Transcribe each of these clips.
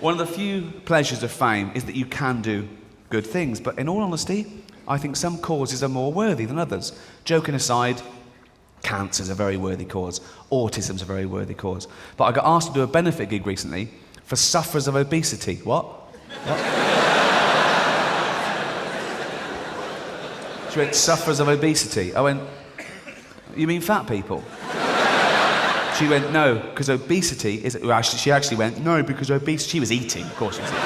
One of the few pleasures of fame is that you can do good things, but in all honesty, I think some causes are more worthy than others. Joking aside, cancer's a very worthy cause. Autism's a very worthy cause. But I got asked to do a benefit gig recently for sufferers of obesity. What? She went, sufferers of obesity. I went, you mean fat people? She went, no, because obesity is... Well, she actually went, no, because obesity... She was eating, of course she was eating.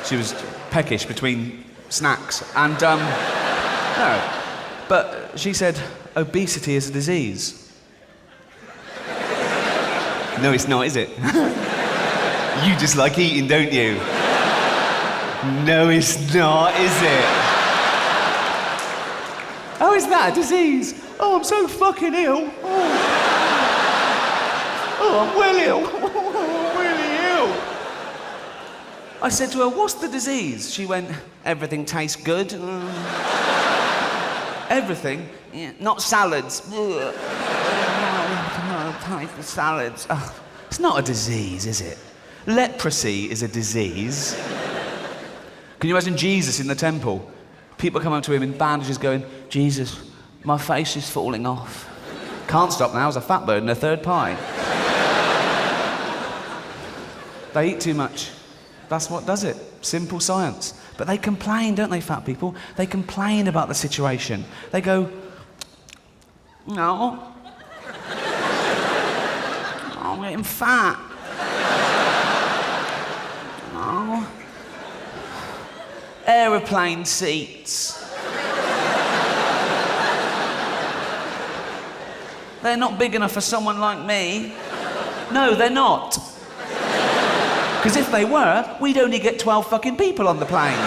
She was peckish between snacks. And, no. But she said, obesity is a disease. No, it's not, is it? You just like eating, don't you? No, it's not, is it? How is that a disease? Oh, I'm so fucking ill. Oh, I'm well ill. I'm really ill. I said to her, what's the disease? She went, everything tastes good. Everything? Yeah, not salads. Salads. Oh, it's not a disease, is it? Leprosy is a disease. Can you imagine Jesus in the temple? People come up to him in bandages going, Jesus, my face is falling off. Can't stop now, as a fat bird and a third pie. They eat too much. That's what does it. Simple science. But they complain, don't they, fat people? They complain about the situation. They go, no. I'm getting fat. No. Aeroplane seats. They're not big enough for someone like me. No, they're not. Because if they were, we'd only get 12 fucking people on the plane.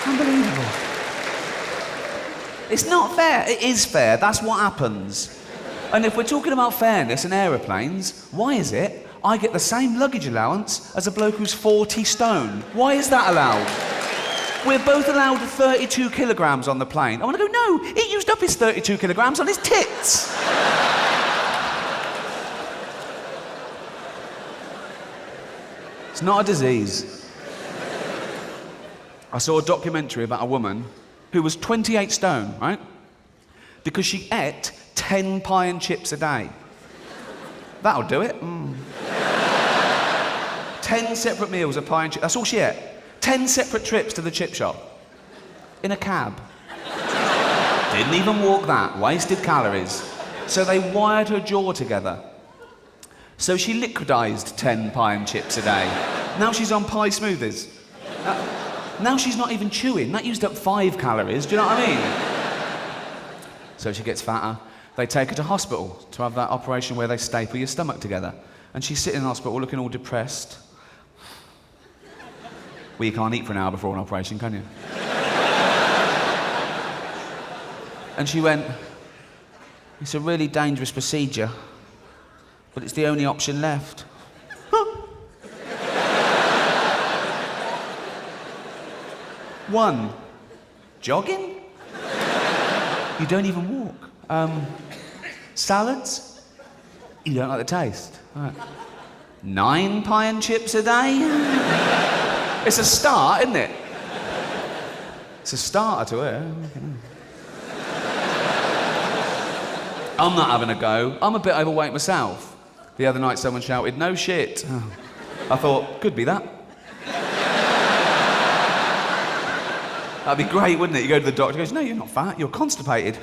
Unbelievable. It's not fair. It is fair. That's what happens. And if we're talking about fairness in aeroplanes, why is it I get the same luggage allowance as a bloke who's 40 stone? Why is that allowed? We're both allowed 32 kilograms on the plane. I want to go, no, he used up his 32 kilograms on his tits. It's not a disease. I saw a documentary about a woman who was 28 stone, right? Because she ate 10 pie and chips a day. That'll do it. 10 separate meals of pie and chips. That's all she ate. 10 separate trips to the chip shop. In a cab. Didn't even walk that. Wasted calories. So they wired her jaw together. So she liquidized 10 pie and chips a day. Now she's on pie smoothies. Now she's not even chewing. That used up 5 calories. Do you know what I mean? So she gets fatter. They take her to hospital to have that operation where they staple your stomach together. And she's sitting in hospital looking all depressed. Well, you can't eat for an hour before an operation, can you? And she went, it's a really dangerous procedure, but it's the only option left. One, jogging? You don't even walk. Salads? You don't like the taste. Right. 9 pie and chips a day? It's a start, isn't it? It's a starter to her. I'm not having a go. I'm a bit overweight myself. The other night someone shouted, no shit. Oh. I thought, could be that. That'd be great, wouldn't it? You go to the doctor, he goes, no, you're not fat, you're constipated.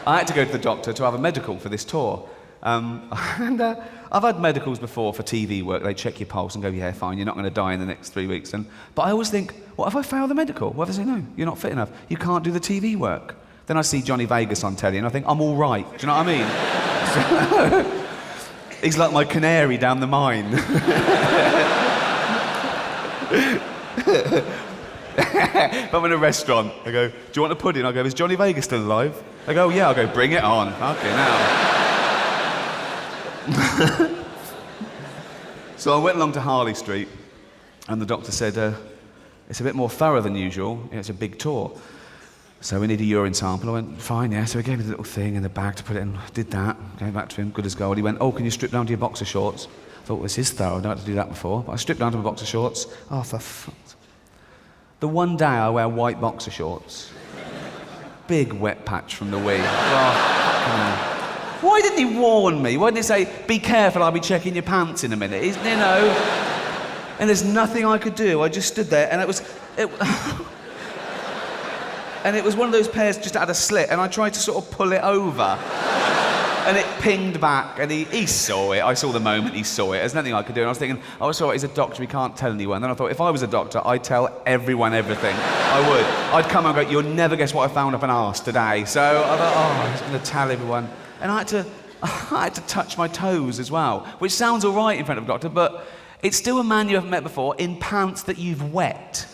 I had to go to the doctor to have a medical for this tour. I've had medicals before for TV work. They check your pulse and go, yeah, fine, you're not going to die in the next 3 weeks. But I always think, what if I fail the medical? What if they say, no, you're not fit enough, you can't do the TV work? Then I see Johnny Vegas on telly and I think, I'm all right. Do you know what I mean? He's like my canary down the mine. If I'm in a restaurant, I go, do you want a pudding? I go, is Johnny Vegas still alive? I go, yeah. I go, bring it on. Okay, now. So I went along to Harley Street and the doctor said, it's a bit more thorough than usual. It's a big tour. So we need a urine sample. I went, fine, yeah. So he gave me the little thing in the bag to put it in. Did that, came back to him, good as gold. He went, oh, can you strip down to your boxer shorts? I thought, well, this is thorough, I've never had to do that before. But I stripped down to my boxer shorts. Oh, for fuck. The one day I wear white boxer shorts. Big wet patch from the wee. Oh, why didn't he warn me? Why didn't he say, be careful, I'll be checking your pants in a minute? He's, you know, and there's nothing I could do. I just stood there, and and it was one of those pairs just had a slit, and I tried to sort of pull it over, and it pinged back, and he saw it. I saw the moment he saw it. There's nothing I could do, and I was thinking, oh, sorry, he's a doctor, he can't tell anyone. And then I thought, if I was a doctor, I'd tell everyone everything. I would. I'd come and go, you'll never guess what I found up an arse today. So I thought, oh, he's going to tell everyone. And I had to touch my toes as well, which sounds all right in front of a doctor, but it's still a man you haven't met before in pants that you've wet.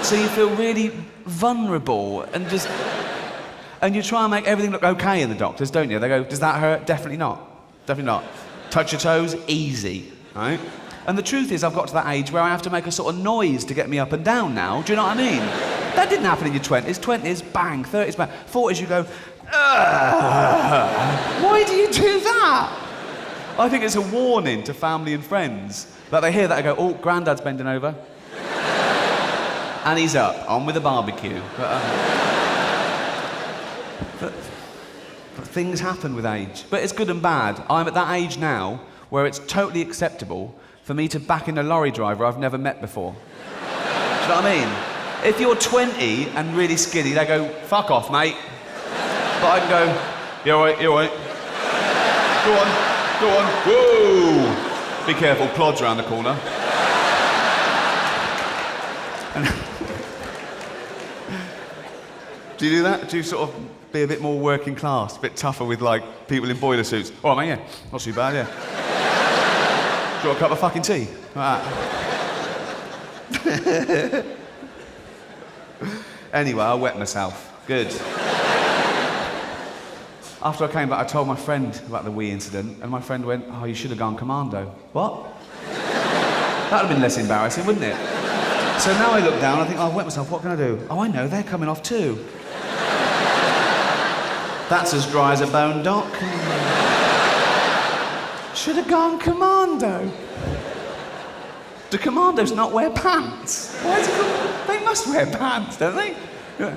So you feel really vulnerable and you try and make everything look okay in the doctors, don't you? They go, does that hurt? Definitely not. Definitely not. Touch your toes? Easy, right? And the truth is I've got to that age where I have to make a sort of noise to get me up and down now. Do you know what I mean? That didn't happen in your 20s. 20s, bang. 30s, bang. 40s, you go, why do you do that? I think it's a warning to family and friends. That they hear that, I go, oh, Grandad's bending over. And he's up, on with the barbecue. But things happen with age. But it's good and bad. I'm at that age now where it's totally acceptable for me to back in a lorry driver I've never met before. Do you know what I mean? If you're 20 and really skinny, they go, fuck off, mate. But I can go, you're all right, you're all right. Go on. Whoa! Be careful, Plod's around the corner. Do you do that? Do you sort of be a bit more working class, a bit tougher with, like, people in boiler suits? All right, mate, yeah. Not too bad, yeah. Do you want a cup of fucking tea? Like that. Anyway, I wet myself. Good. After I came back, I told my friend about the wee incident, and my friend went, oh, you should have gone commando. What? That would have been less embarrassing, wouldn't it? So now I look down, I think, oh, I've wet myself, what can I do? Oh, I know, they're coming off too. That's as dry as a bone, Doc. Should have gone commando. Do commandos not wear pants? Why is it called? They must wear pants, don't they? Yeah.